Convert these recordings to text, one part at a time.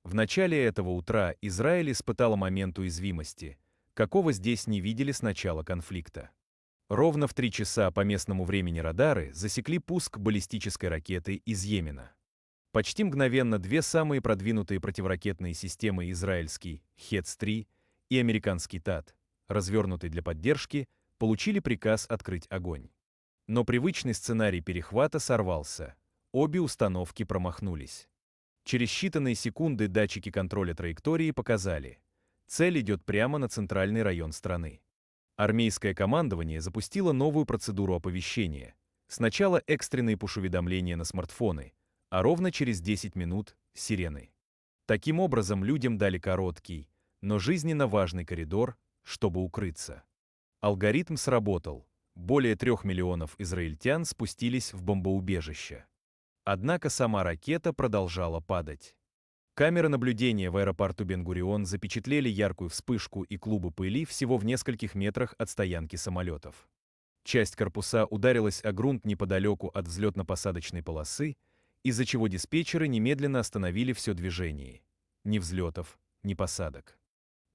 В начале этого утра Израиль испытал момент уязвимости, какого здесь не видели с начала конфликта. Ровно в 3 часа по местному времени радары засекли пуск баллистической ракеты из Йемена. Почти мгновенно две самые продвинутые противоракетные системы израильский «Хетс-3» и американский «ТАД», развернутый для поддержки, получили приказ открыть огонь. Но привычный сценарий перехвата сорвался. Обе установки промахнулись. Через считанные секунды датчики контроля траектории показали: цель идет прямо на центральный район страны. Армейское командование запустило новую процедуру оповещения. Сначала экстренные пуш-уведомления на смартфоны, а ровно через 10 минут — сирены. Таким образом, людям дали короткий, но жизненно важный коридор, чтобы укрыться. Алгоритм сработал. Более 3 миллионов израильтян спустились в бомбоубежище. Однако сама ракета продолжала падать. Камеры наблюдения в аэропорту Бен-Гурион запечатлели яркую вспышку и клубы пыли всего в нескольких метрах от стоянки самолетов. Часть корпуса ударилась о грунт неподалеку от взлетно-посадочной полосы, из-за чего диспетчеры немедленно остановили все движение. Ни взлетов, ни посадок.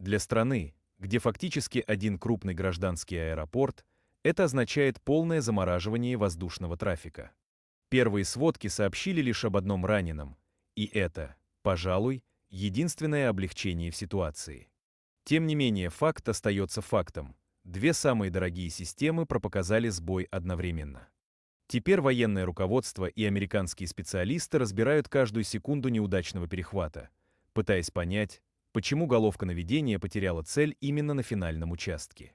Для страны, где фактически один крупный гражданский аэропорт, это означает полное замораживание воздушного трафика. Первые сводки сообщили лишь об одном раненом, и это, пожалуй, единственное облегчение в ситуации. Тем не менее, факт остается фактом. Две самые дорогие системы пропоказали сбой одновременно. Теперь военное руководство и американские специалисты разбирают каждую секунду неудачного перехвата, пытаясь понять, почему головка наведения потеряла цель именно на финальном участке.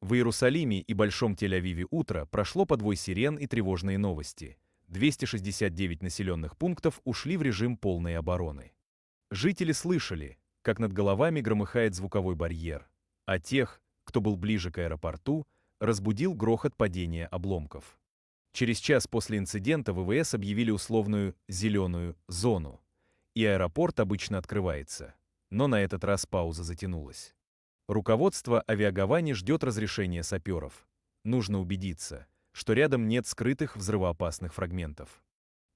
В Иерусалиме и Большом Тель-Авиве утро прошло под вой сирен и тревожные новости. 269 населенных пунктов ушли в режим полной обороны. Жители слышали, как над головами громыхает звуковой барьер, а тех, кто был ближе к аэропорту, разбудил грохот падения обломков. Через час после инцидента ВВС объявили условную «зеленую зону», и аэропорт обычно открывается, но на этот раз пауза затянулась. Руководство Авиагавани ждет разрешения саперов. Нужно убедиться, что рядом нет скрытых взрывоопасных фрагментов.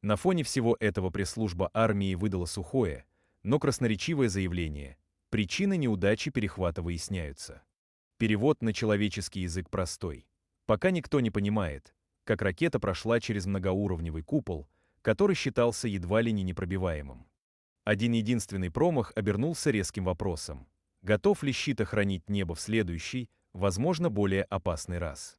На фоне всего этого пресс-служба армии выдала сухое, но красноречивое заявление: причины неудачи перехвата выясняются. Перевод на человеческий язык простой. Пока никто не понимает, как ракета прошла через многоуровневый купол, который считался едва ли не непробиваемым. Один единственный промах обернулся резким вопросом: готов ли щит охранить небо в следующий, возможно, более опасный раз?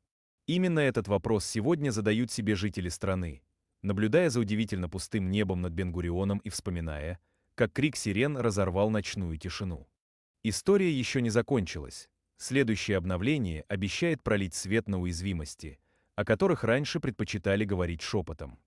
Именно этот вопрос сегодня задают себе жители страны, наблюдая за удивительно пустым небом над Бен-Гурионом и вспоминая, как крик сирен разорвал ночную тишину. История еще не закончилась. Следующее обновление обещает пролить свет на уязвимости, о которых раньше предпочитали говорить шепотом.